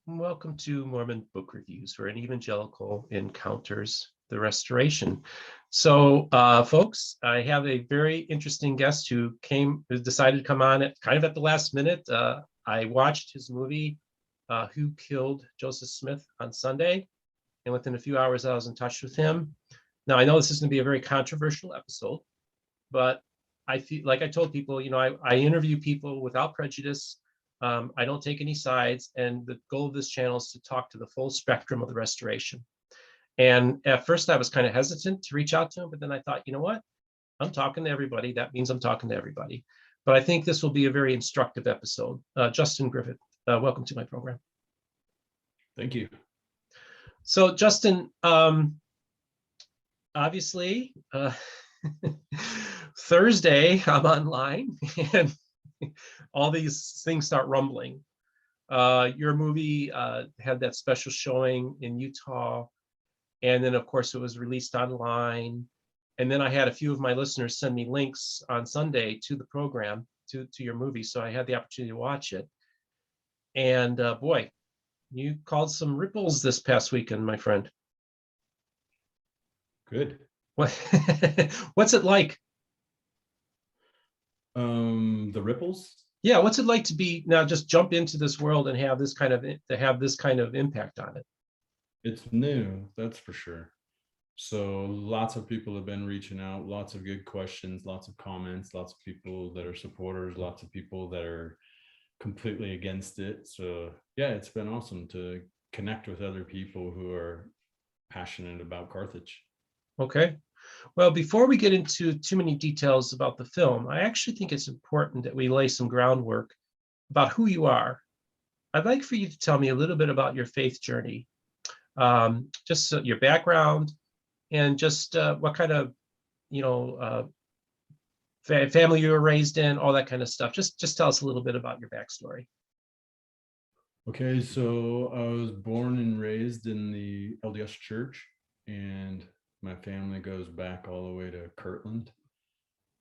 Welcome to Mormon Book Reviews, where an evangelical encounters the restoration. So, folks, I have a very interesting guest who decided to come on at the last minute. I watched his movie, Who Killed Joseph Smith, on Sunday, and within a few hours, I was in touch with him. Now, I know this is going to be a very controversial episode, but I feel like I told people, I interview people without prejudice. I don't take any sides, and the goal of this channel is to talk to the full spectrum of the restoration. And at first, I was kind of hesitant to reach out to him, but then I thought, you know what? I'm talking to everybody. That means I'm talking to everybody. But I think this will be a very instructive episode. Justin Griffin, welcome to my program. Thank you. So, Justin, obviously, Thursday, I'm online, and all these things start rumbling. Your movie had that special showing in Utah, and then of course it was released online. And then I had a few of my listeners send me links on Sunday to the program, to your movie, so I had the opportunity to watch it. And boy, you caused some ripples this past weekend, my friend. Good. What's it like? The ripples? Yeah, what's it like to be now just jump into this world and have this kind of impact on it? It's new, that's for sure. So lots of people have been reaching out, lots of good questions, lots of comments, lots of people that are supporters, lots of people that are completely against it. So yeah, it's been awesome to connect with other people who are passionate about Carthage. Okay. Well, before we get into too many details about the film, I actually think it's important that we lay some groundwork about who you are. I'd like for you to tell me a little bit about your faith journey, just your background, and just what kind of, family you were raised in, all that kind of stuff. Just tell us a little bit about your backstory. Okay, so I was born and raised in the LDS Church, and my family goes back all the way to Kirtland,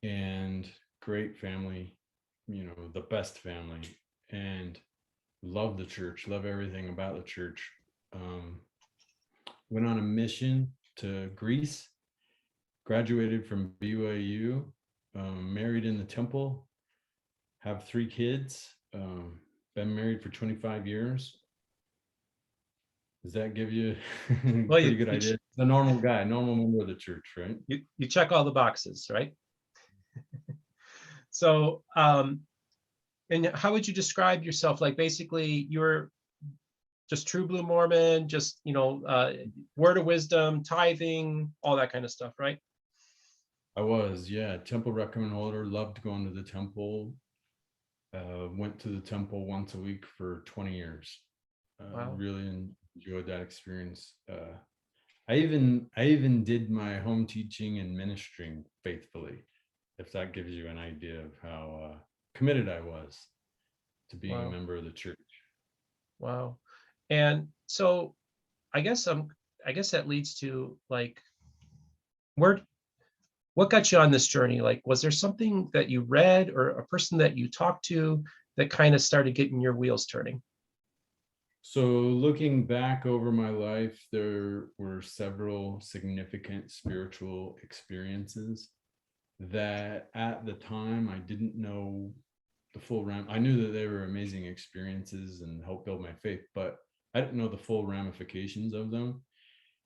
and great family, the best family, and love the church, love everything about the church. Went on a mission to Greece, graduated from BYU, married in the temple, have 3 kids, been married for 25 years. Does that give you a pretty good idea? A normal guy, normal member of the church, right? You check all the boxes, right? So, and how would you describe yourself? Like, basically, you're just true blue Mormon, just, word of wisdom, tithing, all that kind of stuff, right? I was, yeah, temple recommend holder, loved going to the temple. Went to the temple once a week for 20 years. Wow. Really enjoyed that experience. I even did my home teaching and ministering faithfully, if that gives you an idea of how committed I was to being a member of the church. Wow. And so I guess that leads to, like, what got you on this journey? Like, was there something that you read or a person that you talked to that kind of started getting your wheels turning? So looking back over my life, there were several significant spiritual experiences that at the time I didn't know the full I knew that they were amazing experiences and helped build my faith, but I didn't know the full ramifications of them.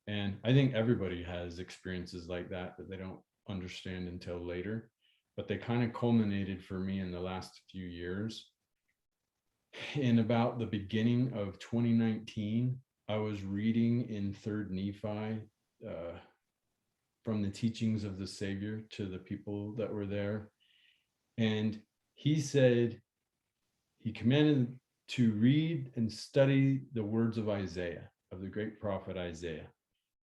And I think everybody has experiences like that they don't understand until later, but they kind of culminated for me in the last few years. In about the beginning of 2019, I was reading in 3rd Nephi from the teachings of the Savior to the people that were there. And he said, he commanded to read and study the words of Isaiah, of the great prophet Isaiah.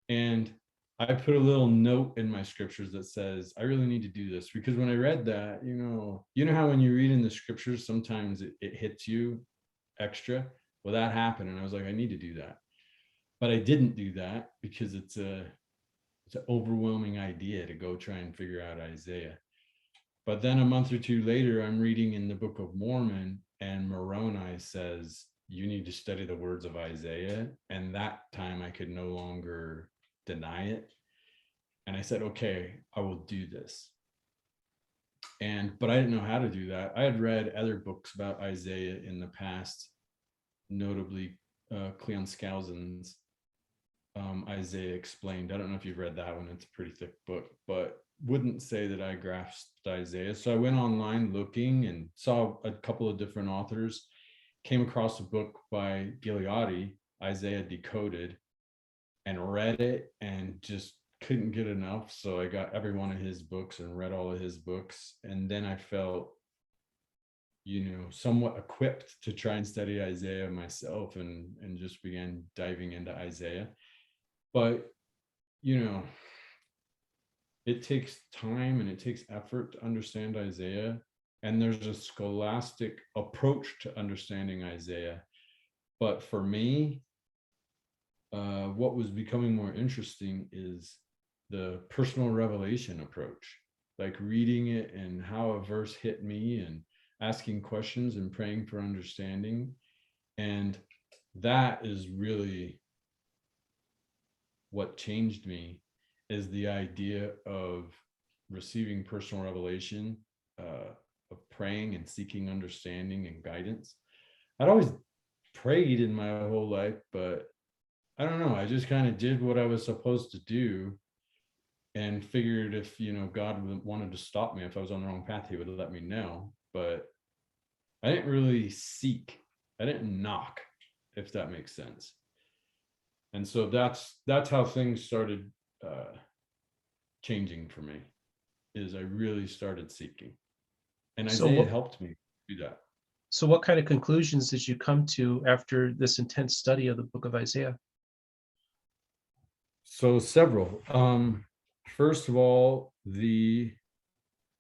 And I put a little note in my scriptures that says, I really need to do this, because when I read that, you know how when you read in the scriptures, sometimes it hits you extra. Well, that happened. And I was like, I need to do that. But I didn't do that because it's an overwhelming idea to go try and figure out Isaiah. But then a month or two later, I'm reading in the Book of Mormon, and Moroni says, you need to study the words of Isaiah. And that time I could no longer deny it. And I said, okay, I will do this. But I didn't know how to do that. I had read other books about Isaiah in the past, notably Cleon Skousen's Isaiah Explained. I don't know if you've read that one. It's a pretty thick book, but wouldn't say that I grasped Isaiah. So I went online looking and saw a couple of different authors, came across a book by Gileadi, Isaiah Decoded, and read it and just couldn't get enough. So I got every one of his books and read all of his books. And then I felt, somewhat equipped to try and study Isaiah myself, and just began diving into Isaiah. But, it takes time and it takes effort to understand Isaiah. And there's a scholastic approach to understanding Isaiah. But for me, what was becoming more interesting is the personal revelation approach, like reading it and how a verse hit me and asking questions and praying for understanding. And that is really what changed me, is the idea of receiving personal revelation, of praying and seeking understanding and guidance. I'd always prayed in my whole life, but I don't know, I just kind of did what I was supposed to do and figured if, God wanted to stop me, if I was on the wrong path, he would let me know. But I didn't really seek. I didn't knock, if that makes sense. And so that's how things started changing for me, is I really started seeking. And Isaiah helped me do that. So what kind of conclusions did you come to after this intense study of the book of Isaiah? So several. First of all,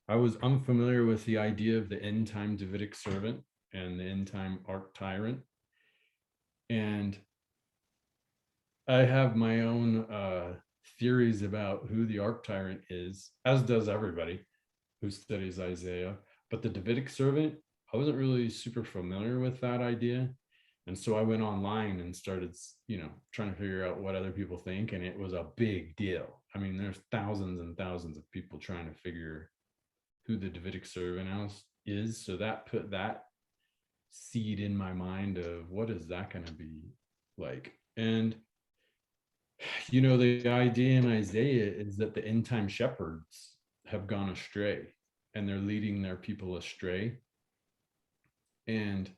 I was unfamiliar with the idea of the end time Davidic servant and the end time arch tyrant. And I have my own theories about who the arch tyrant is, as does everybody who studies Isaiah. But the Davidic servant, I wasn't really super familiar with that idea. And so I went online and started, trying to figure out what other people think. And it was a big deal. I mean, there's thousands and thousands of people trying to figure who the Davidic servant is. So that put that seed in my mind of what is that going to be like? And, the idea in Isaiah is that the end time shepherds have gone astray and they're leading their people astray. And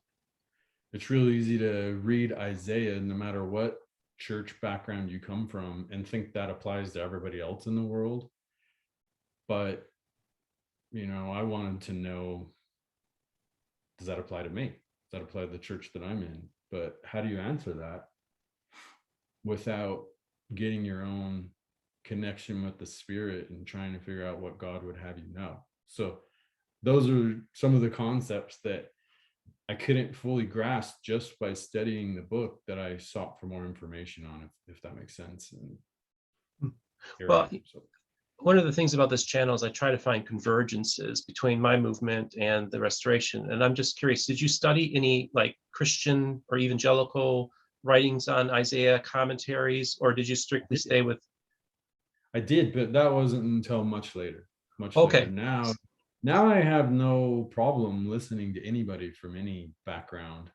it's really easy to read Isaiah, no matter what church background you come from, and think that applies to everybody else in the world. But, I wanted to know, does that apply to me? Does that apply to the church that I'm in? But how do you answer that without getting your own connection with the Spirit and trying to figure out what God would have you know? So those are some of the concepts that I couldn't fully grasp just by studying the book, that I sought for more information on, if that makes sense. And well, one of the things about this channel is I try to find convergences between my movement and the Restoration. And I'm just curious, did you study any like Christian or evangelical writings on Isaiah, commentaries, or did you strictly stay with? I did, but that wasn't until much later. Okay. Later. Now I have no problem listening to anybody from any background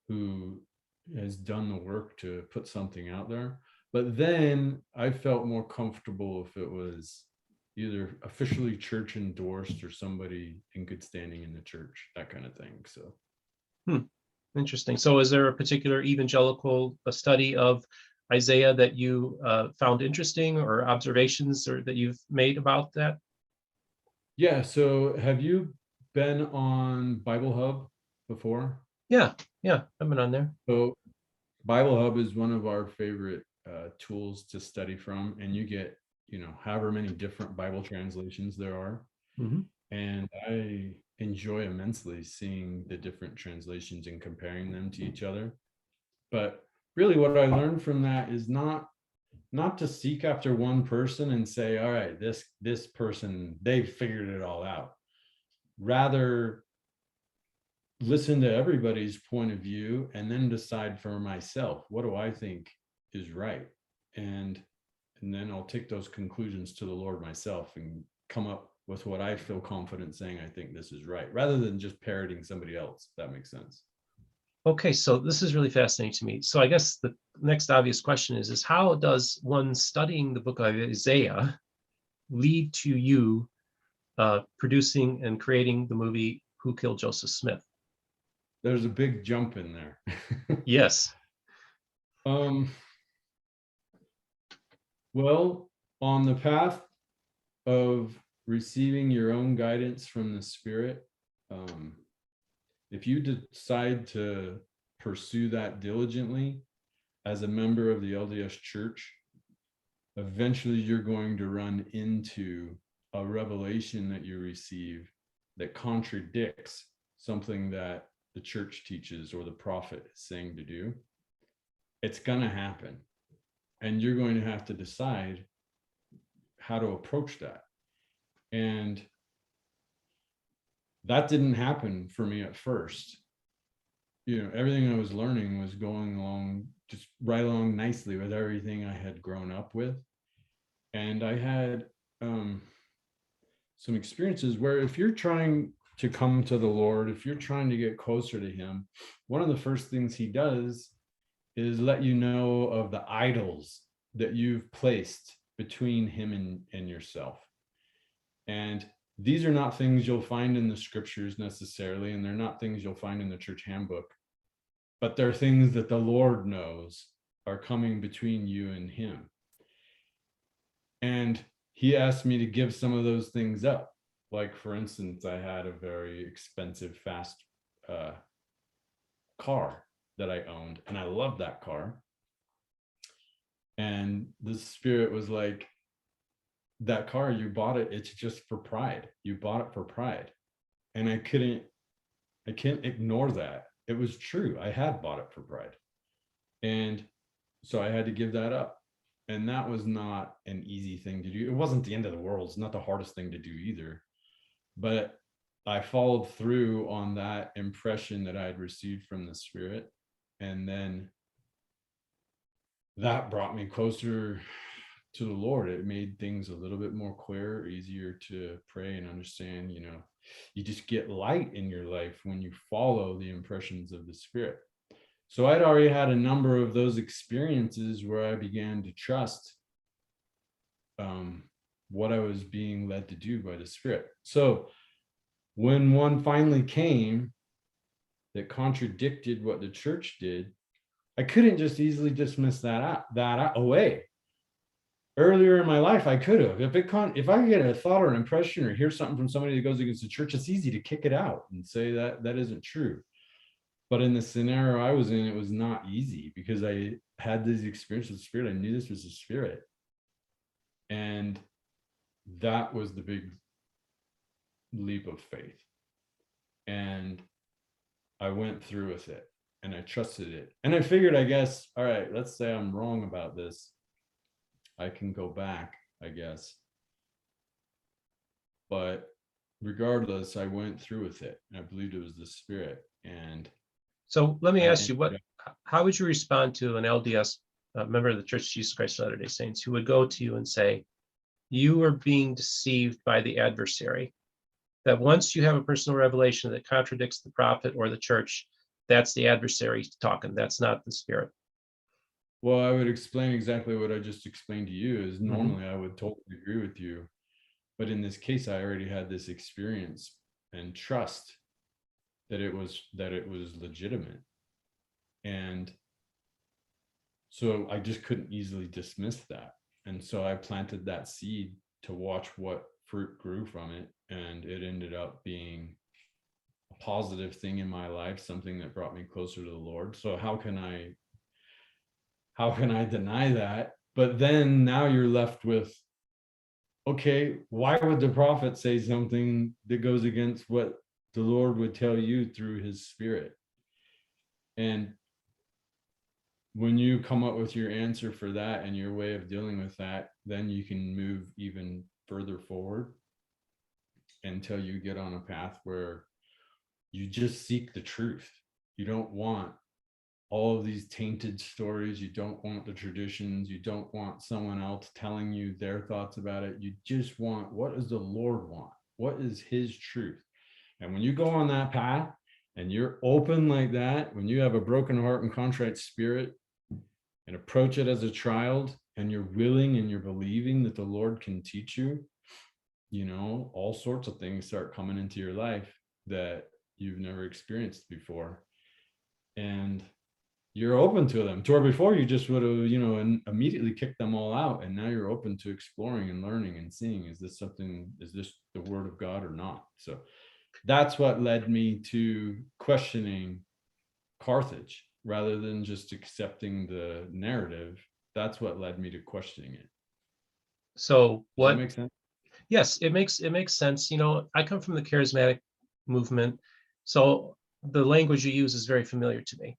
who has done the work to put something out there. But then I felt more comfortable if it was either officially church endorsed or somebody in good standing in the church, that kind of thing. So Interesting. So is there a particular evangelical study of Isaiah that you found interesting, or observations or that you've made about that? Yeah. So have you been on BibleHub before? Yeah. I've been on there. So BibleHub is one of our favorite tools to study from, and you get, however many different Bible translations there are. Mm-hmm. And I enjoy immensely seeing the different translations and comparing them to each other. But really what I learned from that is not to seek after one person and say, all right, this person, they've figured it all out. Rather, listen to everybody's point of view and then decide for myself, what do I think is right? And then I'll take those conclusions to the Lord myself and come up with what I feel confident saying I think this is right, rather than just parroting somebody else, if that makes sense. Okay, so this is really fascinating to me. So I guess the next obvious question is how does one studying the book of Isaiah lead to you producing and creating the movie Who Killed Joseph Smith? There's a big jump in there. Yes. Well, on the path of receiving your own guidance from the Spirit, if you decide to pursue that diligently as a member of the LDS Church, eventually you're going to run into a revelation that you receive that contradicts something that the church teaches or the prophet is saying to do. It's going to happen. And you're going to have to decide how to approach that. And that didn't happen for me at first. Everything I was learning was going along, just right along nicely with everything I had grown up with. And I had some experiences where if you're trying to come to the Lord, if you're trying to get closer to him, one of the first things he does is let you know of the idols that you've placed between him and yourself. And these are not things you'll find in the scriptures necessarily, and they're not things you'll find in the church handbook, but they're things that the Lord knows are coming between you and him. And he asked me to give some of those things up. Like, for instance, I had a very expensive, fast car that I owned, and I loved that car. And the Spirit was like, that car, you bought it, it's just for pride. You bought it for pride. And I can't ignore that. It was true. I had bought it for pride. And so I had to give that up. And that was not an easy thing to do. It wasn't the end of the world. It's not the hardest thing to do either. But I followed through on that impression that I had received from the Spirit. And then that brought me closer to the Lord. It made things a little bit more clear, easier to pray and understand. You just get light in your life when you follow the impressions of the Spirit. So I'd already had a number of those experiences where I began to trust what I was being led to do by the Spirit. So when one finally came that contradicted what the church did, I couldn't just easily dismiss that away. Earlier in my life, I could have. If I get a thought or an impression or hear something from somebody that goes against the church, it's easy to kick it out and say that isn't true. But in the scenario I was in, it was not easy because I had these experiences with the Spirit. I knew this was the Spirit. And that was the big leap of faith. And I went through with it and I trusted it. And I figured, I guess, all right, let's say I'm wrong about this. I can go back, I guess. But regardless, I went through with it. And I believed it was the Spirit. And so let me ask you, how would you respond to an LDS member of the Church of Jesus Christ of Latter-day Saints who would go to you and say, you are being deceived by the adversary, that once you have a personal revelation that contradicts the prophet or the church, that's the adversary talking, that's not the Spirit? Well, I would explain exactly what I just explained to you. Is normally I would totally agree with you. But in this case, I already had this experience and trust that it was legitimate. And so I just couldn't easily dismiss that. And so I planted that seed to watch what fruit grew from it. And it ended up being a positive thing in my life, something that brought me closer to the Lord. So how can I deny that? But then now you're left with, okay, why would the prophet say something that goes against what the Lord would tell you through his Spirit? And when you come up with your answer for that and your way of dealing with that, then you can move even further forward until you get on a path where you just seek the truth. You don't want all of these tainted stories. You don't want the traditions. You don't want someone else telling you their thoughts about it. You just want, what does the Lord want? What is his truth? And when you go on that path and you're open like that, when you have a broken heart and contrite spirit and approach it as a child, and you're willing and you're believing that the Lord can teach you, you know, all sorts of things start coming into your life that you've never experienced before. And you're open to them. To where before you just would have, you know, and immediately kicked them all out. And now you're open to exploring and learning and seeing, is this the word of God or not? So that's what led me to questioning Carthage rather than just accepting the narrative. That's what led me to questioning it. So Does that make sense? Yes, it makes sense. You know, I come from the charismatic movement, so the language you use is very familiar to me.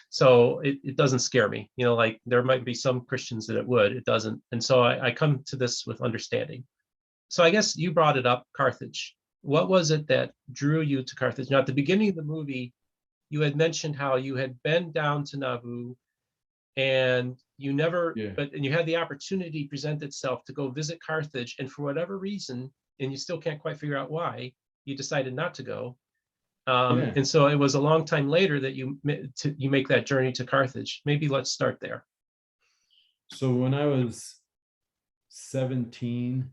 So it doesn't scare me. You know, like there might be some Christians that it doesn't. And so I come to this with understanding. So I guess you brought it up, Carthage. What was it that drew you to Carthage? Now, at the beginning of the movie, you had mentioned how you had been down to Nauvoo and you never, and you had the opportunity present itself to go visit Carthage, and for whatever reason, and you still can't quite figure out why, you decided not to go. And so it was a long time later that you make that journey to Carthage. Maybe let's start there. So when I was 17,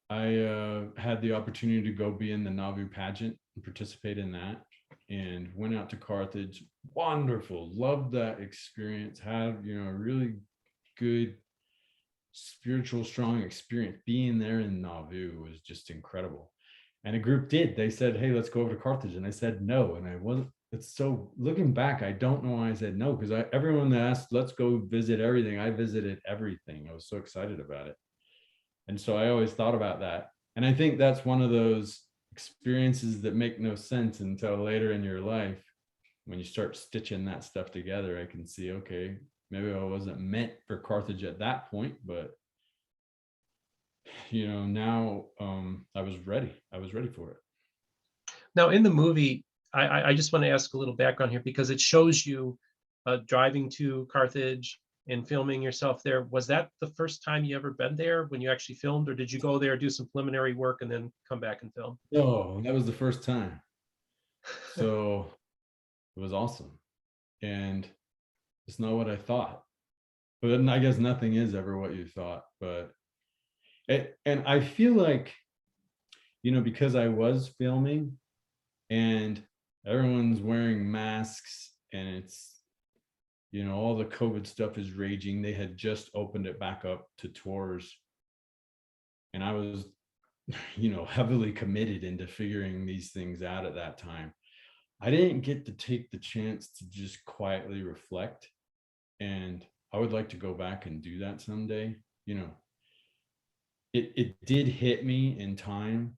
I had the opportunity to go be in the Nauvoo pageant and participate in that, and went out to Carthage. Wonderful, loved that experience. Had, you know, a really good spiritual strong experience. Being there in Nauvoo was just incredible. And a group they said, hey, let's go over to Carthage, and I said no. And I wasn't, it's so, looking back, I don't know why I said no, because everyone that asked, let's go visit everything, I visited everything. I was so excited about it. And so I always thought about that. And I think that's one of those experiences that make no sense until later in your life. When you start stitching that stuff together, I can see, okay, maybe I wasn't meant for Carthage at that point, but you know, now I was ready for it. Now in the movie, I just want to ask a little background here, because it shows you driving to Carthage and filming yourself there. Was that the first time you ever been there when you actually filmed, or did you go there, do some preliminary work, and then come back and film? No, that was the first time. So it was awesome. And it's not what I thought. But I guess nothing is ever what you thought. But and I feel like, you know, because I was filming and everyone's wearing masks and it's, you know, all the COVID stuff is raging. They had just opened it back up to tours. And I was, you know, heavily committed into figuring these things out at that time. I didn't get to take the chance to just quietly reflect. And I would like to go back and do that someday. You know, it did hit me in time,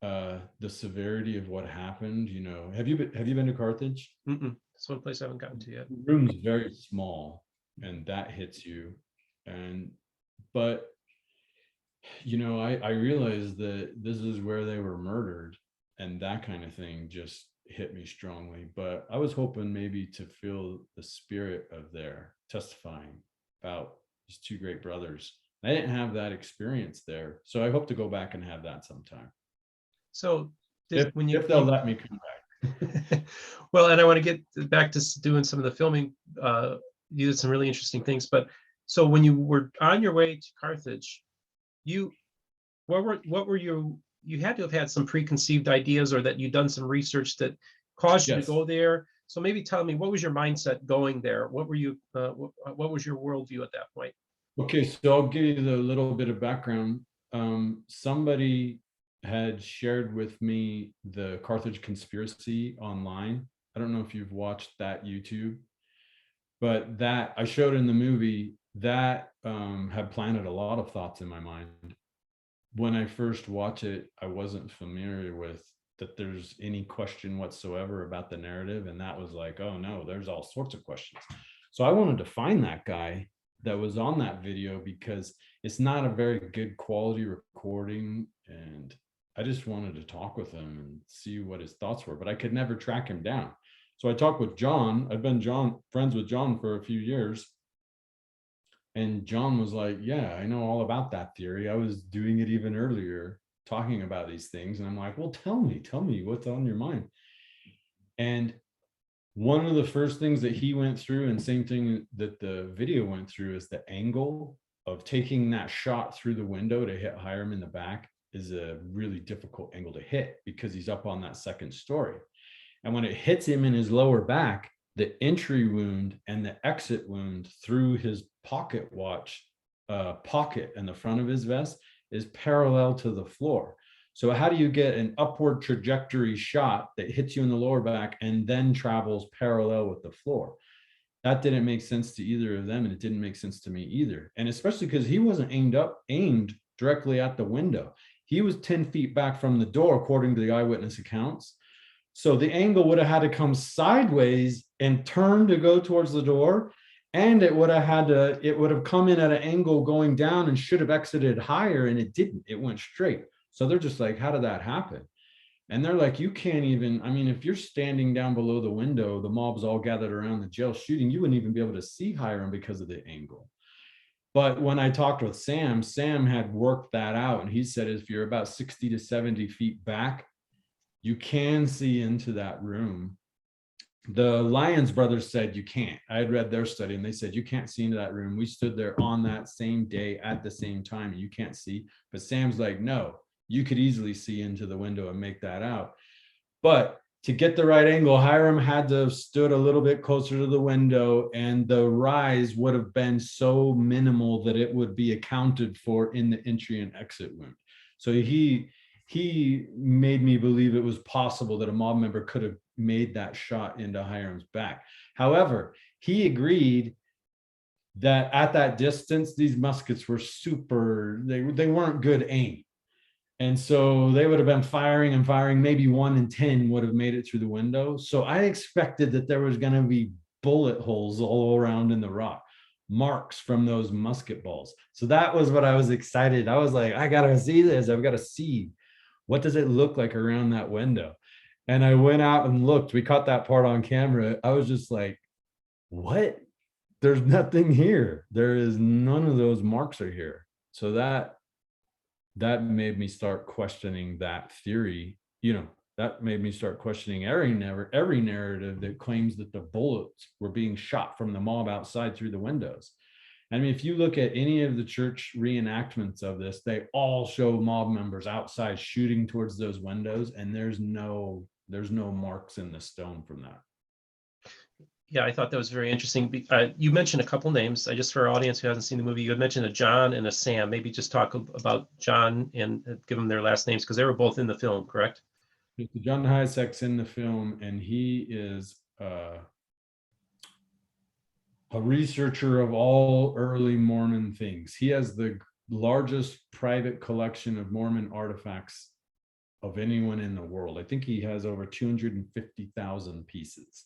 the severity of what happened. You know, have you been to Carthage? That's one place I haven't gotten to yet. The room's very small, and that hits you. But you know, I realized that this is where they were murdered, and that kind of thing just hit me strongly. But I was hoping maybe to feel the spirit of their testifying about these two great brothers. I didn't have that experience there, so I hope to go back and have that sometime. So if they'll let me come back. Well, and I want to get back to doing some of the filming. You did some really interesting things, but so when you were on your way to Carthage, you had to have had some preconceived ideas, or that you'd done some research that caused you to go there. So maybe tell me, what was your mindset going there? What were you what was your worldview at that point? Okay, so I'll give you a little bit of background. Somebody had shared with me the Carthage conspiracy online. I don't know if you've watched that YouTube, but that I showed in the movie that had planted a lot of thoughts in my mind. When I first watched it, I wasn't familiar with that there's any question whatsoever about the narrative. And that was like, oh no, there's all sorts of questions. So I wanted to find that guy that was on that video, because it's not a very good quality recording. And I just wanted to talk with him and see what his thoughts were, but I could never track him down. So I talked with John. I've been friends with John for a few years. And John was like, yeah, I know all about that theory. I was doing it even earlier, talking about these things. And I'm like, well, tell me what's on your mind. And one of the first things that he went through, and same thing that the video went through, is the angle of taking that shot through the window to hit Hiram in the back is a really difficult angle to hit because he's up on that second story. And when it hits him in his lower back, the entry wound and the exit wound through his pocket watch pocket in the front of his vest is parallel to the floor. So how do you get an upward trajectory shot that hits you in the lower back and then travels parallel with the floor? That didn't make sense to either of them, and it didn't make sense to me either. And especially because he wasn't aimed directly at the window. He was 10 feet back from the door, according to the eyewitness accounts. So the angle would have had to come sideways and turn to go towards the door. And it would have come in at an angle going down and should have exited higher, and it didn't. It went straight. So they're just like, how did that happen? And they're like, you can't even, I mean, if you're standing down below the window, the mob's all gathered around the jail shooting, you wouldn't even be able to see Hiram because of the angle. But when I talked with Sam, Sam had worked that out. And he said, if you're about 60 to 70 feet back, you can see into that room. The Lyons brothers said you can't. I had read their study and they said you can't see into that room. We stood there on that same day at the same time and you can't see. But Sam's like, no, you could easily see into the window and make that out. But to get the right angle, Hiram had to have stood a little bit closer to the window, and the rise would have been so minimal that it would be accounted for in the entry and exit wound. So he made me believe it was possible that a mob member could have made that shot into Hiram's back. However, he agreed that at that distance, these muskets were they weren't good aim. And so they would have been firing and firing. Maybe 1 in 10 would have made it through the window. So I expected that there was going to be bullet holes all around in the rock, marks from those musket balls. So that was what I was excited. I was like, I got to see this. I've got to see, what does it look like around that window? And I went out and looked. We caught that part on camera. I was just like, what? There's nothing here. There is none of those marks are here. So that made me start questioning that theory. That made me start questioning every narrative that claims that the bullets were being shot from the mob outside through the windows. I mean, if you look at any of the church reenactments of this, they all show mob members outside shooting towards those windows, and there's no marks in the stone from that. Yeah, I thought that was very interesting. You mentioned a couple names. Just for our audience who hasn't seen the movie, you had mentioned a John and a Sam. Maybe just talk about John and give them their last names, because they were both in the film, correct? John Hajicek's in the film, and he is a researcher of all early Mormon things. He has the largest private collection of Mormon artifacts of anyone in the world. I think he has over 250,000 pieces.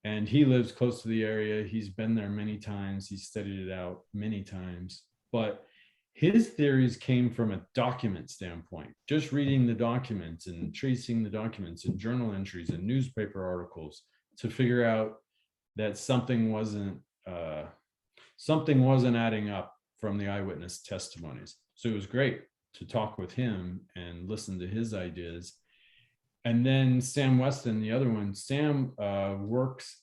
And he lives close to the area. He's been there many times. He's studied it out many times. But his theories came from a document standpoint, just reading the documents and tracing the documents and journal entries and newspaper articles to figure out that something wasn't adding up from the eyewitness testimonies. So it was great to talk with him and listen to his ideas. And then Sam Weston, the other one, Sam works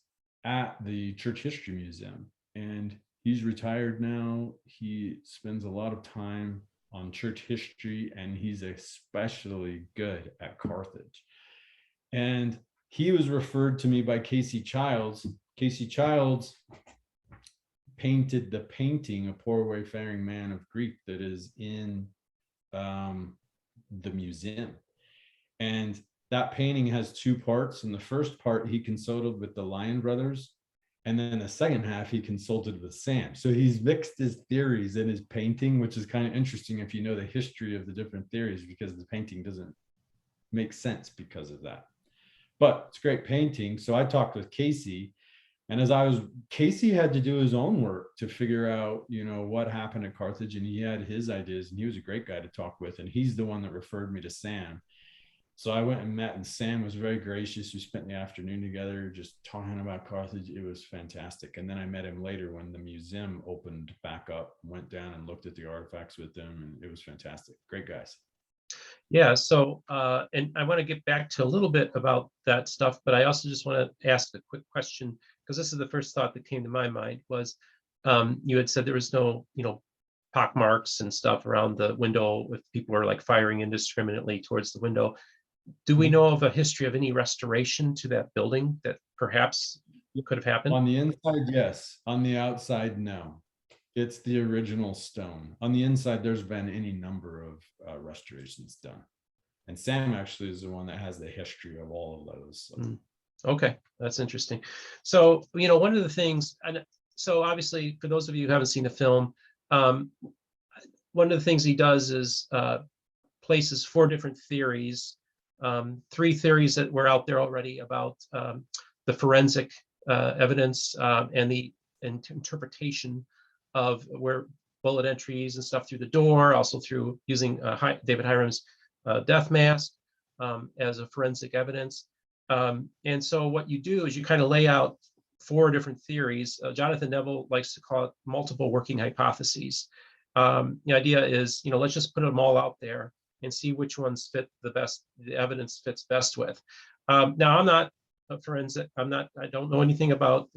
at the Church History Museum, and he's retired now. He spends a lot of time on church history, and he's especially good at Carthage. And he was referred to me by Casey Childs. Casey Childs painted the painting, A Poor Wayfaring Man of Greek, that is in the museum. And that painting has two parts. In the first part, he consulted with the Lyon brothers. And then the second half, he consulted with Sam. So he's mixed his theories in his painting, which is kind of interesting if you know the history of the different theories, because the painting doesn't make sense because of that. But it's a great painting. So I talked with Casey, And Casey had to do his own work to figure out, what happened at Carthage, and he had his ideas, and he was a great guy to talk with. And he's the one that referred me to Sam. So I went and met, and Sam was very gracious. We spent the afternoon together just talking about Carthage. It was fantastic. And then I met him later when the museum opened back up, went down and looked at the artifacts with them, and it was fantastic. Great guys. Yeah, so and I want to get back to a little bit about that stuff, but I also just want to ask a quick question, because this is the first thought that came to my mind was you had said there was no, pock marks and stuff around the window if people were like firing indiscriminately towards the window. Do we know of a history of any restoration to that building that perhaps could have happened? On the inside, yes. On the outside, no. It's the original stone. On the inside, there's been any number of restorations done. And Sam actually is the one that has the history of all of those. So. Okay, that's interesting. So, one of the things, and so obviously for those of you who haven't seen the film, one of the things he does is places 4 different theories, 3 theories that were out there already about the forensic evidence and the interpretation of where bullet entries and stuff through the door, also through using David Hiram's death mask as a forensic evidence. And so what you do is you kind of lay out 4 different theories. Jonathan Neville likes to call it multiple working hypotheses. The idea is, let's just put them all out there and see which ones fit the best, the evidence fits best with. Now, I'm not a forensic, I don't know anything about,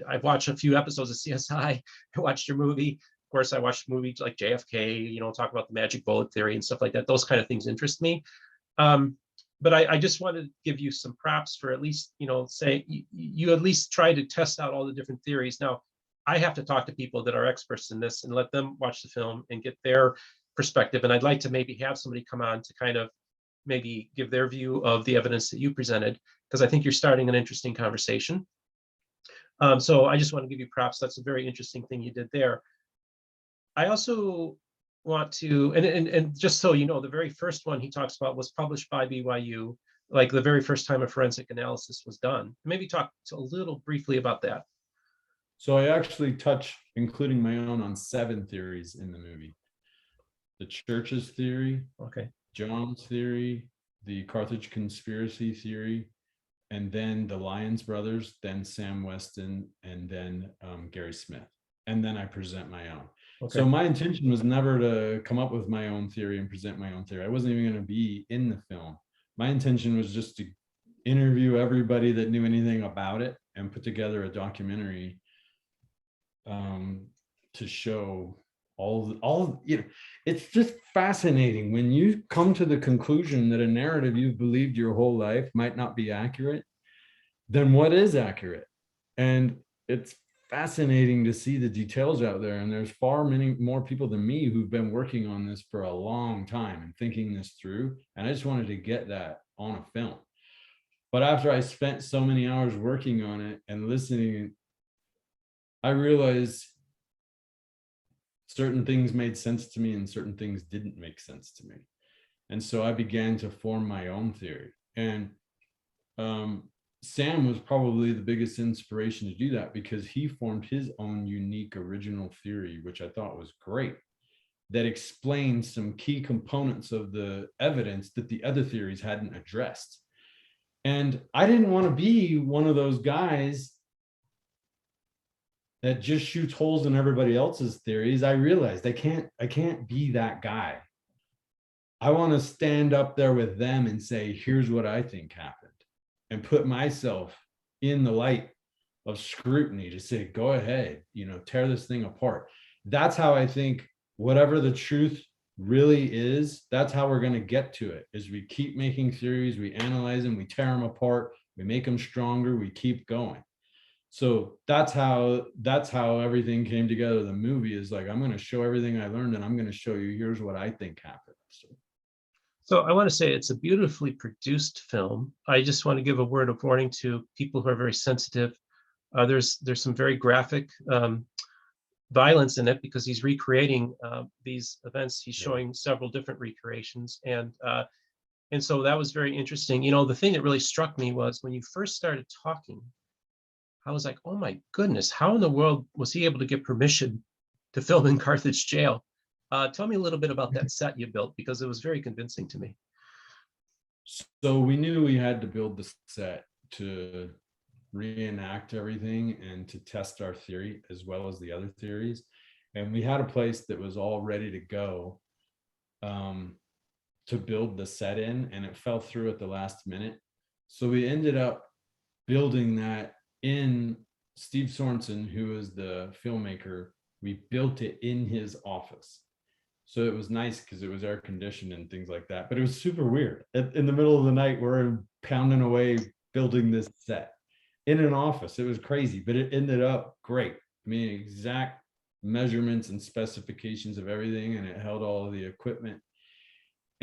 I've watched a few episodes of CSI, I watched your movie. Of course, I watched movies like JFK, talk about the magic bullet theory and stuff like that. Those kind of things interest me. But I just wanted to give you some props for at least, say you at least try to test out all the different theories. Now, I have to talk to people that are experts in this and let them watch the film and get their perspective. And I'd like to maybe have somebody come on to kind of maybe give their view of the evidence that you presented, because I think you're starting an interesting conversation. So I just want to give you props. That's a very interesting thing you did there. I also want to, and just so you know, the very first one he talks about was published by BYU, like the very first time a forensic analysis was done. Maybe talk a little briefly about that. So I actually touch, including my own, on 7 theories in the movie. The church's theory, okay, John's theory, the Carthage conspiracy theory, and then the Lyons brothers, then Sam Weston, and then Gary Smith. And then I present my own. Okay. So my intention was never to come up with my own theory and present my own theory. I wasn't even going to be in the film. My intention was just to interview everybody that knew anything about it and put together a documentary to show all it's just fascinating when you come to the conclusion that a narrative you've believed your whole life might not be accurate. Then what is accurate? And it's fascinating to see the details out there. And there's far many more people than me who've been working on this for a long time and thinking this through. And I just wanted to get that on a film. But after I spent so many hours working on it and listening, I realized certain things made sense to me and certain things didn't make sense to me. And so I began to form my own theory. And Sam was probably the biggest inspiration to do that, because he formed his own unique original theory, which I thought was great, that explained some key components of the evidence that the other theories hadn't addressed. And I didn't want to be one of those guys that just shoots holes in everybody else's theories. I realized I can't be that guy. I want to stand up there with them and say, here's what I think happened, and put myself in the light of scrutiny to say, go ahead, tear this thing apart. That's how I think whatever the truth really is, that's how we're going to get to it, is we keep making theories, we analyze them, we tear them apart, we make them stronger, we keep going. So that's how everything came together. The movie is like, I'm going to show everything I learned, and I'm going to show you, here's what I think happened. So I want to say it's a beautifully produced film. I just want to give a word of warning to people who are very sensitive. There's some very graphic violence in it, because he's recreating these events. He's showing several different recreations, and so that was very interesting. The thing that really struck me was when you first started talking, I was like, oh my goodness, how in the world was he able to get permission to film in Carthage jail? Tell me a little bit about that set you built, because it was very convincing to me. So we knew we had to build the set to reenact everything and to test our theory as well as the other theories. And we had a place that was all ready to go to build the set in, and it fell through at the last minute. So we ended up building that in Steve Sorensen, who is the filmmaker. We built it in his office. So it was nice because it was air conditioned and things like that. But it was super weird. In the middle of the night, we're pounding away building this set in an office. It was crazy, but it ended up great. I mean, exact measurements and specifications of everything, and it held all of the equipment.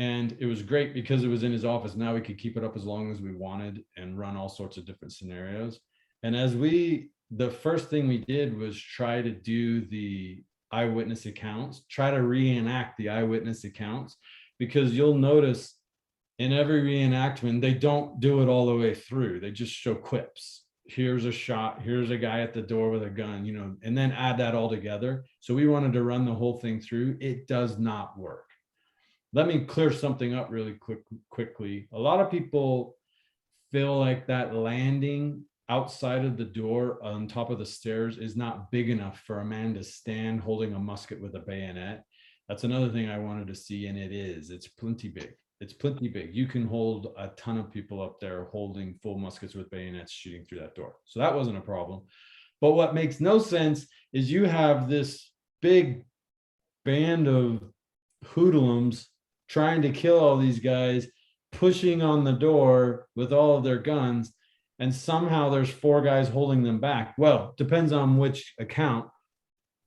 And it was great because it was in his office. Now we could keep it up as long as we wanted and run all sorts of different scenarios. And the first thing we did was try to do the eyewitness accounts, try to reenact the eyewitness accounts, because you'll notice in every reenactment, they don't do it all the way through. They just show clips. Here's a shot, here's a guy at the door with a gun, and then add that all together. So we wanted to run the whole thing through. It does not work. Let me clear something up really quickly. A lot of people feel like that landing outside of the door on top of the stairs is not big enough for a man to stand holding a musket with a bayonet. That's another thing I wanted to see, and it is. It's plenty big. It's plenty big. You can hold a ton of people up there holding full muskets with bayonets shooting through that door. So that wasn't a problem. But what makes no sense is you have this big band of hoodlums trying to kill all these guys, pushing on the door with all of their guns, and somehow there's 4 guys holding them back. Well, depends on which account.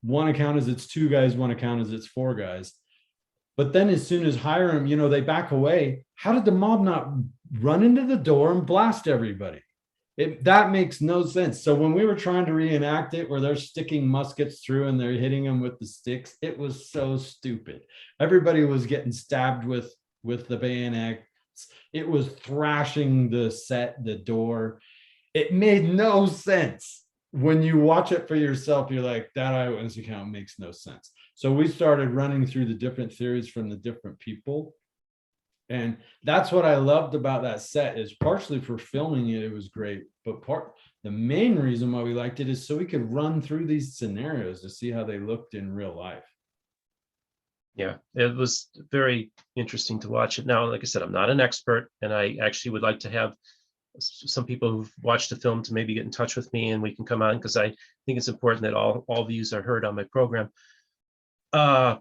One account is it's 2 guys, one account is it's 4 guys. But then as soon as Hiram, they back away. How did the mob not run into the door and blast everybody? That makes no sense. So when we were trying to reenact it, where they're sticking muskets through and they're hitting them with the sticks, it was so stupid. Everybody was getting stabbed with the bayonet. It was thrashing the door. It made no sense. When you watch it for yourself, you're like, that eyewitness account makes no sense. So we started running through the different theories from the different people. And that's what I loved about that set, is partially for filming it, it was great. But the main reason why we liked it is so we could run through these scenarios to see how they looked in real life. Yeah, it was very interesting to watch it. Now, like I said, I'm not an expert, and I actually would like to have some people who've watched the film to maybe get in touch with me, and we can come on, because I think it's important that all views are heard on my program. I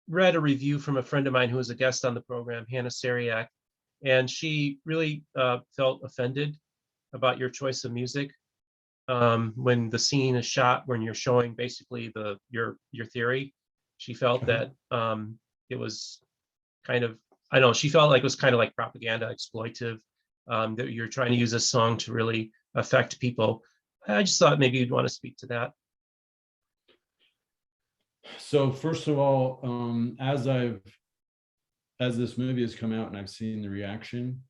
read a review from a friend of mine who was a guest on the program, Hannah Sariak, and she really felt offended about your choice of music. When the scene is shot, when you're showing basically your theory, she felt that it was kind of, I don't know, she felt like it was kind of like propaganda, exploitive, that you're trying to use this song to really affect people. I just thought maybe you'd want to speak to that. So first of all, as this movie has come out and I've seen the reaction,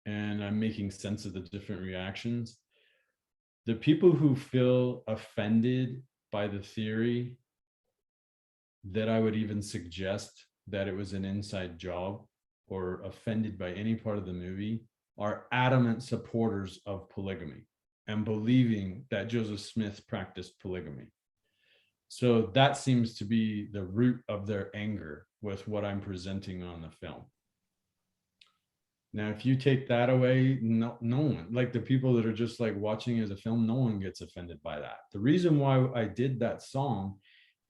and I'm making sense of the different reactions, the people who feel offended by the theory that I would even suggest that it was an inside job, or offended by any part of the movie, are adamant supporters of polygamy and believing that Joseph Smith practiced polygamy. So that seems to be the root of their anger with what I'm presenting on the film. Now, if you take that away, no one, like the people that are just like watching as a film, no one gets offended by that. The reason why I did that song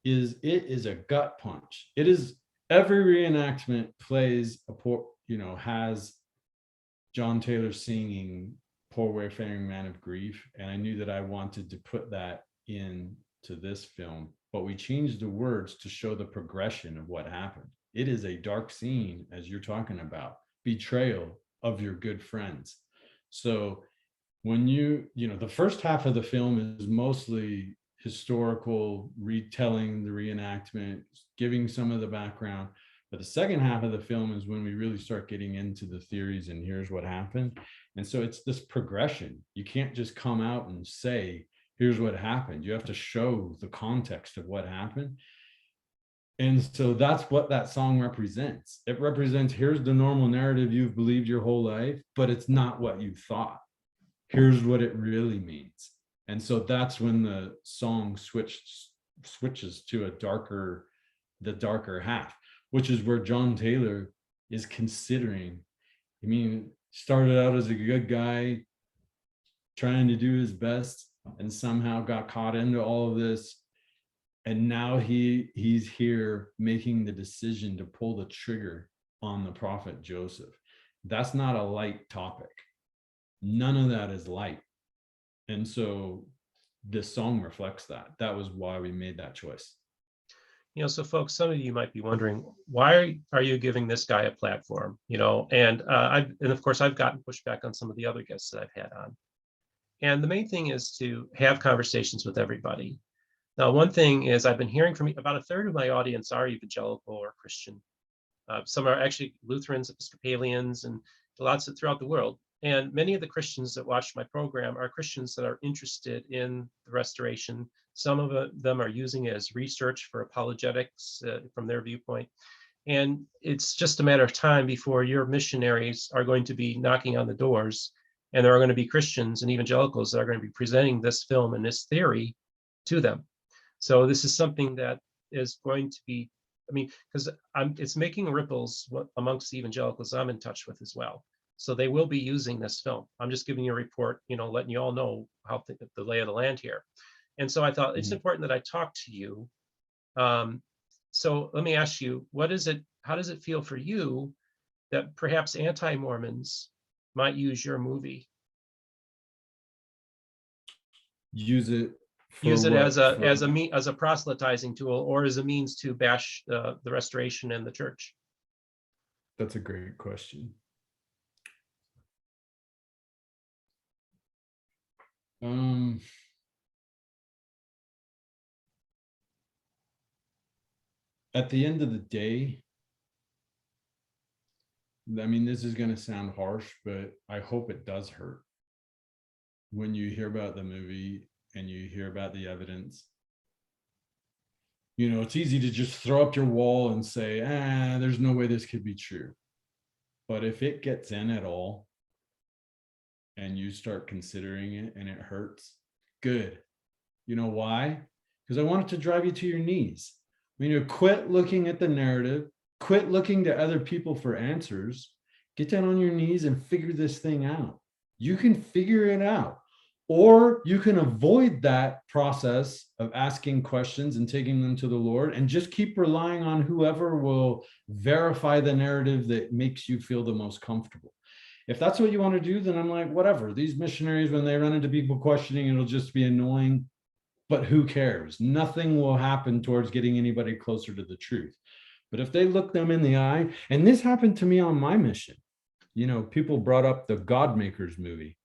is it is a gut punch. It is, every reenactment plays has John Taylor singing "Poor Wayfaring Man of Grief," and I knew that I wanted to put that in to this film, but we changed the words to show the progression of what happened. It is a dark scene, as you're talking about, betrayal of your good friends. So when the first half of the film is mostly historical, retelling the reenactment, giving some of the background, but the second half of the film is when we really start getting into the theories and here's what happened. And so it's this progression. You can't just come out and say, here's what happened. You have to show the context of what happened. And so that's what that song represents. It represents, here's the normal narrative you've believed your whole life, but it's not what you thought. Here's what it really means. And so that's when the song switches to the darker half, which is where John Taylor is considering. I mean, started out as a good guy, trying to do his best, and somehow got caught into all of this. And now he's here making the decision to pull the trigger on the prophet Joseph. That's not a light topic. None of that is light. And so this song reflects that. That was why we made that choice. So folks, some of you might be wondering, why are you giving this guy a platform? And of course I've gotten pushback on some of the other guests that I've had on. And the main thing is to have conversations with everybody. Now, one thing is, I've been hearing from about a third of my audience are evangelical or Christian. Some are actually Lutherans, Episcopalians, and lots throughout the world. And many of the Christians that watch my program are Christians that are interested in the restoration. Some of them are using it as research for apologetics from their viewpoint. And it's just a matter of time before your missionaries are going to be knocking on the doors, and there are going to be Christians and evangelicals that are going to be presenting this film and this theory to them. So this is something that is going to be, because it's making ripples amongst the evangelicals I'm in touch with as well. So they will be using this film. I'm just giving you a report, letting you all know how the lay of the land here. And so I thought it's important that I talk to you. So let me ask you, how does it feel for you that perhaps anti-Mormons might use your movie? Use it as a proselytizing tool, or as a means to bash the restoration and the church? That's a great question. At the end of the day, this is going to sound harsh, but I hope it does hurt when you hear about the movie and you hear about the evidence. It's easy to just throw up your wall and say, there's no way this could be true. But if it gets in at all and you start considering it and it hurts, good. You know why? Because I want it to drive you to your knees. Quit looking at the narrative, quit looking to other people for answers, get down on your knees and figure this thing out. You can figure it out. Or you can avoid that process of asking questions and taking them to the Lord and just keep relying on whoever will verify the narrative that makes you feel the most comfortable. If that's what you want to do, then I'm like, whatever. These missionaries, when they run into people questioning, it'll just be annoying. But who cares? Nothing will happen towards getting anybody closer to the truth. But if they look them in the eye, and this happened to me on my mission, people brought up the Godmakers movie.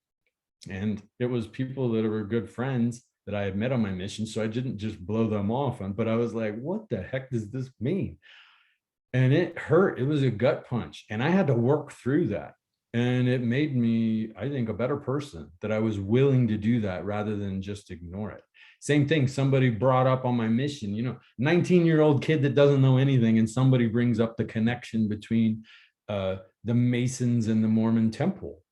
And it was people that were good friends that I had met on my mission. So I didn't just blow them off but I was like, what the heck does this mean? And it hurt. It was a gut punch. And I had to work through that. And it made me, I think, a better person, that I was willing to do that rather than just ignore it. Same thing, somebody brought up on my mission, 19-year-old kid that doesn't know anything, and somebody brings up the connection between the Masons and the Mormon temple.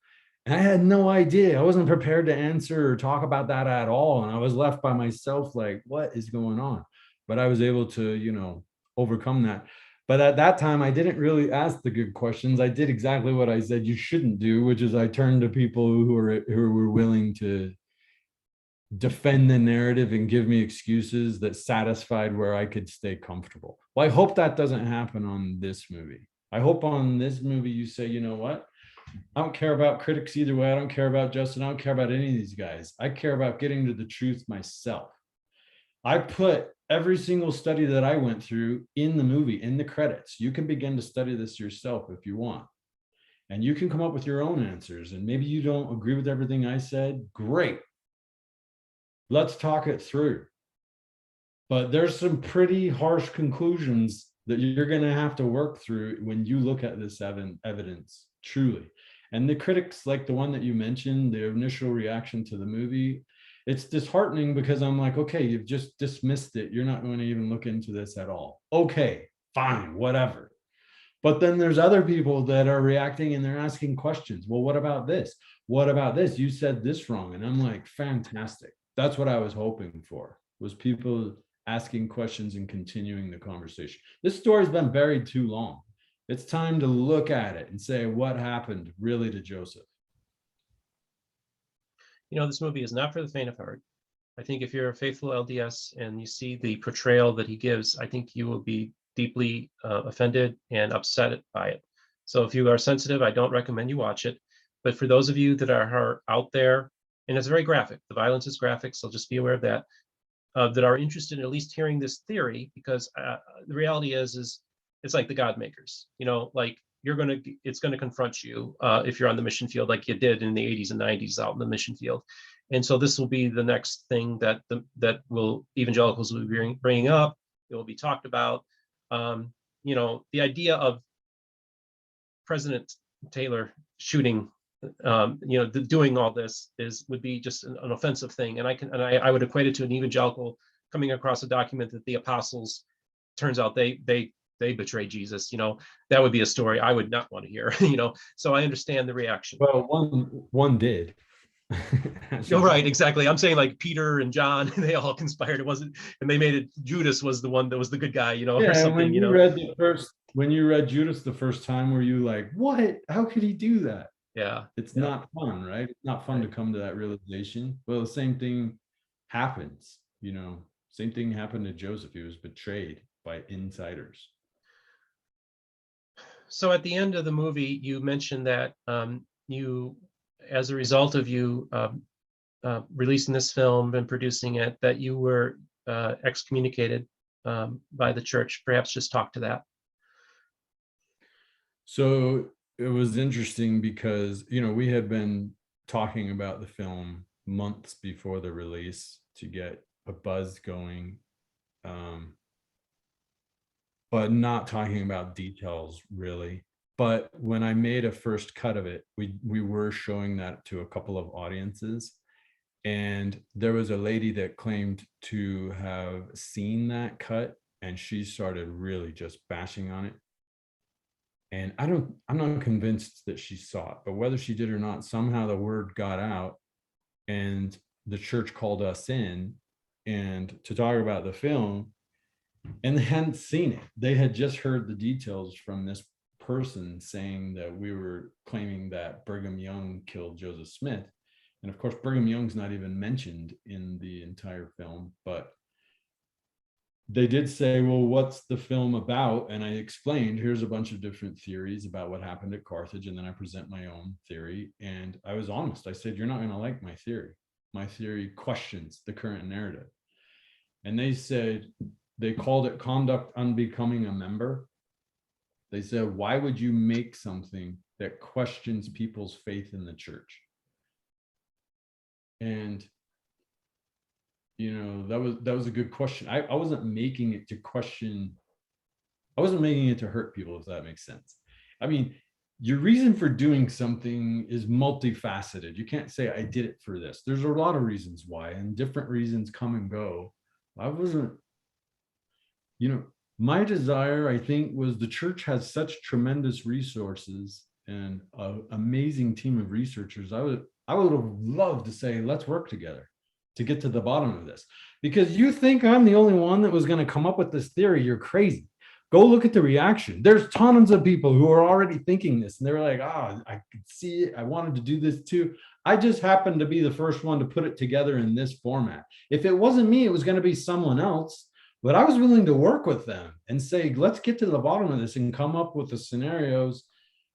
And I had no idea. I wasn't prepared to answer or talk about that at all. And I was left by myself like, what is going on? But I was able to, overcome that. But at that time, I didn't really ask the good questions. I did exactly what I said you shouldn't do, which is I turned to people who were willing to defend the narrative and give me excuses that satisfied where I could stay comfortable. Well, I hope that doesn't happen on this movie. I hope on this movie you say, you know what? I don't care about critics either way. I don't care about Justin. I don't care about any of these guys. I care about getting to the truth myself. I put every single study that I went through in the movie, in the credits. You can begin to study this yourself if you want. And you can come up with your own answers. And maybe you don't agree with everything I said. Great. Let's talk it through. But there's some pretty harsh conclusions that you're going to have to work through when you look at this evidence, truly. And the critics, like the one that you mentioned, their initial reaction to the movie, it's disheartening because I'm like, okay, you've just dismissed it. You're not going to even look into this at all. Okay, fine, whatever. But then there's other people that are reacting and they're asking questions. Well, what about this? What about this? You said this wrong. And I'm like, fantastic. That's what I was hoping for, was people asking questions and continuing the conversation. This story's been buried too long. It's time to look at it and say, what happened really to Joseph? You know, this movie is not for the faint of heart. I think if you're a faithful LDS and you see the portrayal that he gives, I think you will be deeply offended and upset by it. So if you are sensitive, I don't recommend you watch it. But for those of you that are out there, and it's very graphic, the violence is graphic, so just be aware of that, that are interested in at least hearing this theory, because the reality is it's like the God makers, you know, like it's gonna confront you if you're on the mission field, like you did in the 80s and 90s out in the mission field. And so this will be the next thing that evangelicals will be bringing up. It will be talked about. You know, the idea of President Taylor shooting, you know, doing all this would be just an offensive thing. And I would equate it to an evangelical coming across a document that the apostles, turns out they betrayed Jesus. You know, that would be a story I would not want to hear. You know, so I understand the reaction. Well, one did. You're right, exactly. I'm saying like Peter and John, they all conspired. It wasn't, and they made it Judas was the one that was the good guy, you know, or something. When you read Judas the first time, were you like, what? How could he do that? Yeah. It's not fun, right? It's not fun to come to that realization. Well, the same thing happens, you know, same thing happened to Joseph. He was betrayed by insiders. So at the end of the movie, you mentioned that you, as a result of you releasing this film and producing it, that you were excommunicated by the church. Perhaps just talk to that. So it was interesting because, you know, we had been talking about the film months before the release to get a buzz going, but not talking about details really. But when I made a first cut of it, we were showing that to a couple of audiences. And there was a lady that claimed to have seen that cut, and she started really just bashing on it. And I'm not convinced that she saw it, but whether she did or not, somehow the word got out and the church called us in and to talk about the film, and they hadn't seen it. They had just heard the details from this person saying that we were claiming that Brigham Young killed Joseph Smith. And of course, Brigham Young's not even mentioned in the entire film, but they did say, well, what's the film about? And I explained, here's a bunch of different theories about what happened at Carthage. And then I present my own theory. And I was honest. I said, you're not going to like my theory. My theory questions the current narrative. And they said, they called it conduct unbecoming a member. They said, why would you make something that questions people's faith in the church? And you know, that was a good question. I wasn't making it to question. I wasn't making it to hurt people, if that makes sense. I mean, your reason for doing something is multifaceted. You can't say I did it for this. There's a lot of reasons why, and different reasons come and go. I wasn't, you know, my desire, I think, was the church has such tremendous resources and an amazing team of researchers. I would have loved to say, let's work together to get to the bottom of this. Because you think I'm the only one that was going to come up with this theory, you're crazy. Go look at the reaction. There's tons of people who are already thinking this, and they're like, oh, I could see it. I wanted to do this too. I just happened to be the first one to put it together in this format. If it wasn't me, it was going to be someone else. But I was willing to work with them and say, let's get to the bottom of this and come up with the scenarios,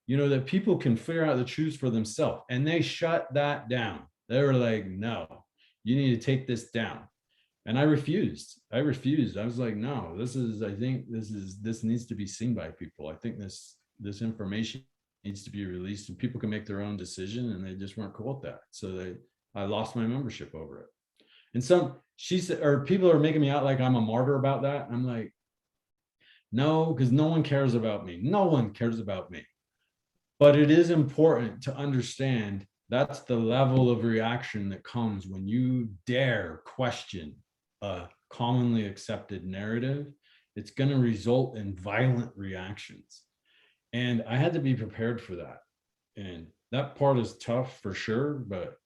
you know, that people can figure out the truth for themselves. And they shut that down. They were like, no, you need to take this down. And I refused. I was like, no, I think this needs to be seen by people. I think this information needs to be released and people can make their own decision, and they just weren't cool with that. So I lost my membership over it. And she said, or people are making me out like I'm a martyr about that. And I'm like, no, because no one cares about me. No one cares about me. But it is important to understand that's the level of reaction that comes when you dare question a commonly accepted narrative. It's going to result in violent reactions. And I had to be prepared for that. And that part is tough for sure. But,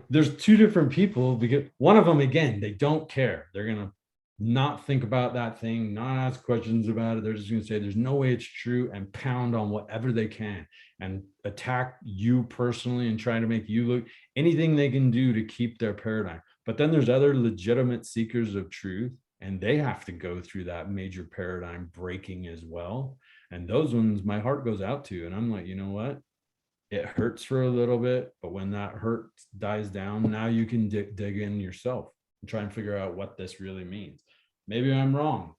there's two different people, because one of them, again, they don't care. They're going to not think about that thing, not ask questions about it. They're just going to say there's no way it's true and pound on whatever they can and attack you personally and try to make you look anything they can do to keep their paradigm. But then there's other legitimate seekers of truth, and they have to go through that major paradigm breaking as well. And those ones my heart goes out to. And I'm like, you know what? It hurts for a little bit, but when that hurt dies down, now you can dig in yourself and try and figure out what this really means. Maybe I'm wrong.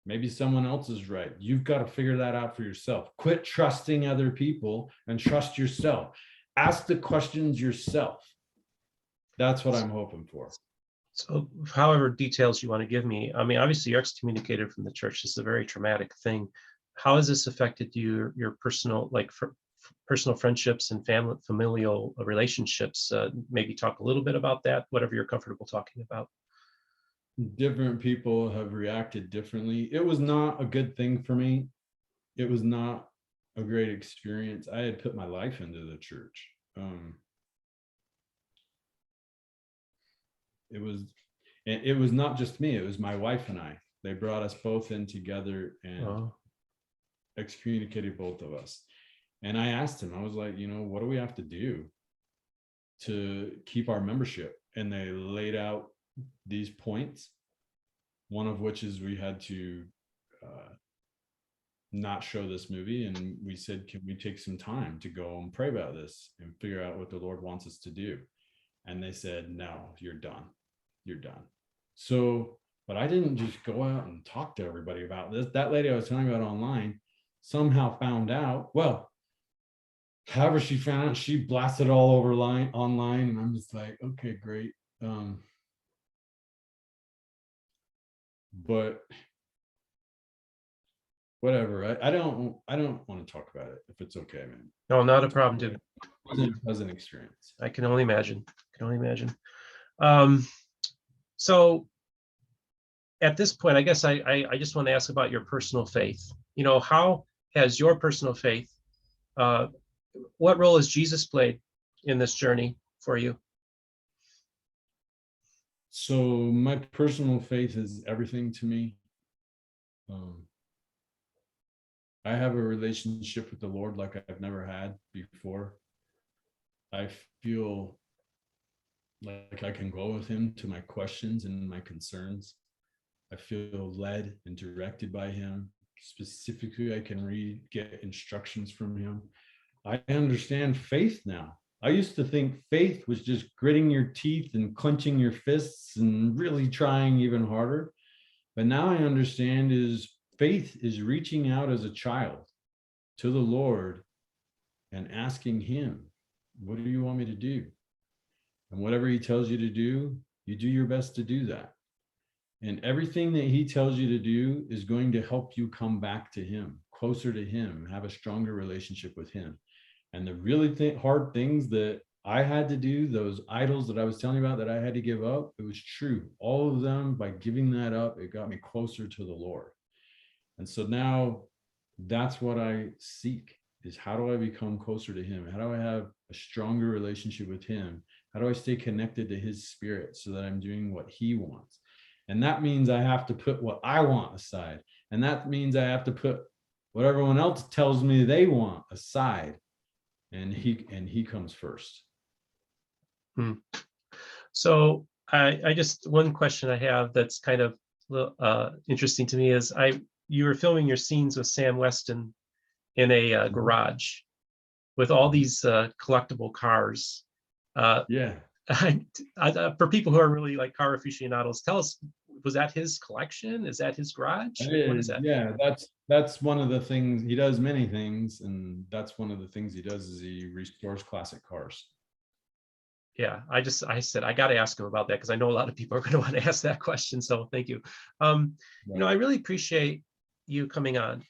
Maybe someone else is right. You've got to figure that out for yourself. Quit trusting other people and trust yourself. Ask the questions yourself. That's what I'm hoping for. So however details you want to give me, I mean, obviously you're excommunicated from the church. This is a very traumatic thing. How has this affected your personal, like personal friendships and familial relationships? Maybe talk a little bit about that, whatever you're comfortable talking about. Different people have reacted differently. It was not a good thing for me. It was not a great experience. I had put my life into the church. It was not just me. It was my wife and I. They brought us both in together and excommunicated both of us. And I asked him, I was like, what do we have to do to keep our membership? And they laid out these points, one of which is we had to not show this movie. And we said, can we take some time to go and pray about this and figure out what the Lord wants us to do? And they said, no, you're done. You're done. So, but I didn't just go out and talk to everybody about this. That lady I was telling you about online somehow found out. Well, however she found out, she blasted all over online. And I'm just like, okay, great. But whatever. I don't want to talk about it if it's okay, man. No, not a problem, dude. It was an experience. I can only imagine. So at this point, I guess I just want to ask about your personal faith. How has your personal faith, what role has Jesus played in this journey for you? So my personal faith is everything to me. I have a relationship with the Lord like I've never had before. I feel like I can go with him to my questions and my concerns. I feel led and directed by him. Specifically, I can get instructions from him. I understand faith now. I used to think faith was just gritting your teeth and clenching your fists and really trying even harder. But now I understand faith is reaching out as a child to the Lord and asking him, what do you want me to do? And whatever he tells you to do, you do your best to do that. And everything that he tells you to do is going to help you come back to him, closer to him, have a stronger relationship with him. And the really hard things that I had to do, those idols that I was telling you about that I had to give up, it was true. All of them, by giving that up, it got me closer to the Lord. And so now that's what I seek, is how do I become closer to him? How do I have a stronger relationship with him? How do I stay connected to his spirit so that I'm doing what he wants? And that means I have to put what I want aside. And that means I have to put what everyone else tells me they want aside. And he comes first. So I just, one question I have that's kind of interesting to me is you were filming your scenes with Sam Weston in a garage with all these collectible cars. Yeah. For people who are really like car aficionados, tell us, was that his collection? Is that his garage? What is that? Yeah, that's one of the things. He does many things, and that's one of the things he does is he restores classic cars. Yeah, I said I got to ask him about that because I know a lot of people are going to want to ask that question. So thank you. Right. I really appreciate you coming on.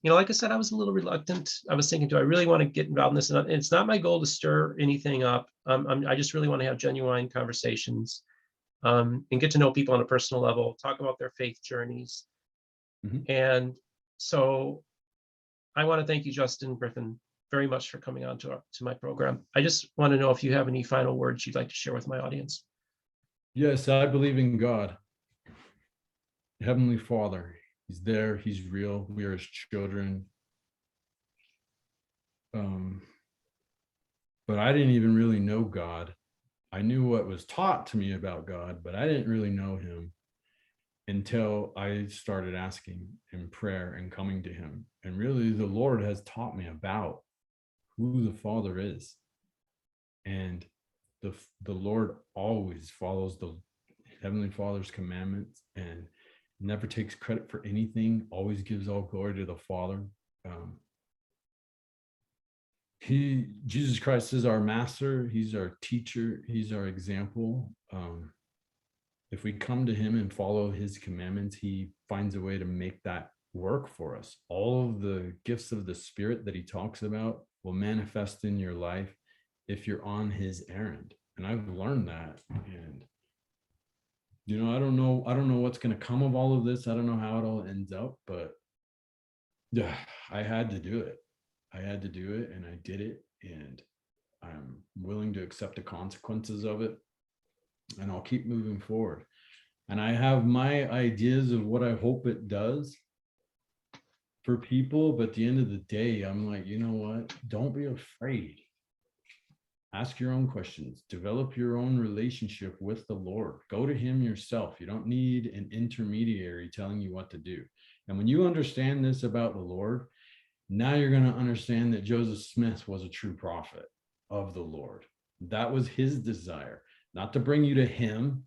like I said, I was a little reluctant. I was thinking, do I really want to get involved in this? And it's not my goal to stir anything up. I just really want to have genuine conversations, and get to know people on a personal level, talk about their faith journeys. And so I want to thank you, Justin Griffin, very much for coming on to my program. I just want to know if you have any final words you'd like to share with my audience. Yes, I believe in God, Heavenly Father. He's there. He's real. We are his children. But I didn't even really know God. I knew what was taught to me about God, but I didn't really know him until I started asking in prayer and coming to him. And really, the Lord has taught me about who the Father is. And the Lord always follows the Heavenly Father's commandments and never takes credit for anything, always gives all glory to the Father. Jesus Christ is our master. He's our teacher. He's our example. If we come to him and follow his commandments, he finds a way to make that work for us. All of the gifts of the Spirit that he talks about will manifest in your life if you're on his errand. And I've learned that. And I don't know what's going to come of all of this. I don't know how it all ends up, but yeah, I had to do it. I had to do it, and I did it, and I'm willing to accept the consequences of it, and I'll keep moving forward. And I have my ideas of what I hope it does for people, but at the end of the day, I'm like, you know what? Don't be afraid. Ask your own questions. Develop your own relationship with the Lord. Go to him yourself. You don't need an intermediary telling you what to do. And when you understand this about the Lord, now you're going to understand that Joseph Smith was a true prophet of the Lord. That was his desire, not to bring you to him,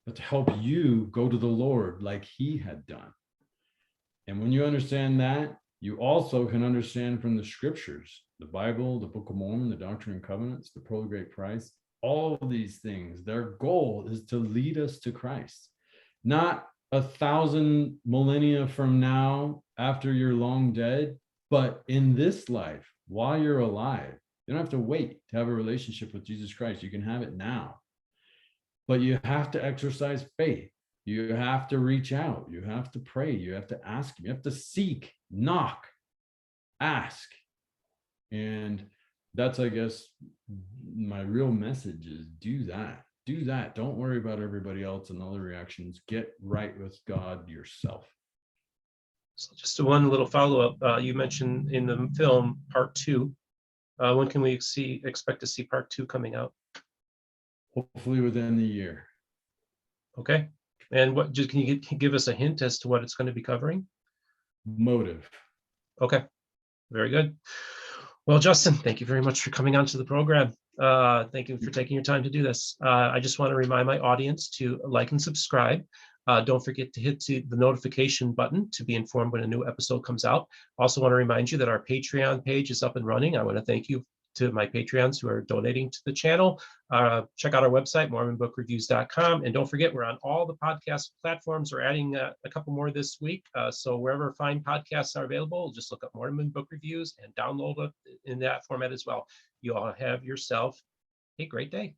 but to help you go to the Lord like he had done. And when you understand that, you also can understand from the scriptures, the Bible, the Book of Mormon, the Doctrine and Covenants, the Pearl of Great Price, all of these things, their goal is to lead us to Christ. Not 1,000 millennia from now, after you're long dead, but in this life, while you're alive. You don't have to wait to have a relationship with Jesus Christ. You can have it now. But you have to exercise faith. You have to reach out. You have to pray. You have to ask him. You have to seek, knock, ask. And that's, I guess, my real message is do that. Do that. Don't worry about everybody else and other reactions. Get right with God yourself. So just one little follow-up. You mentioned in the film part 2. When can we expect to see part 2 coming out? Hopefully within the year. Okay. And can you give us a hint as to what it's going to be covering? Motive. Okay. Very good. Well, Justin, thank you very much for coming onto the program. Thank you for taking your time to do this. I just want to remind my audience to like and subscribe. Don't forget to hit the notification button to be informed when a new episode comes out. Also want to remind you that our Patreon page is up and running. I want to thank you to my Patreons who are donating to the channel. Check out our website, MormonBookReviews.com. And don't forget, we're on all the podcast platforms. We're adding a couple more this week. So wherever fine podcasts are available, just look up Mormon Book Reviews and download it in that format as well. You all have yourself a great day.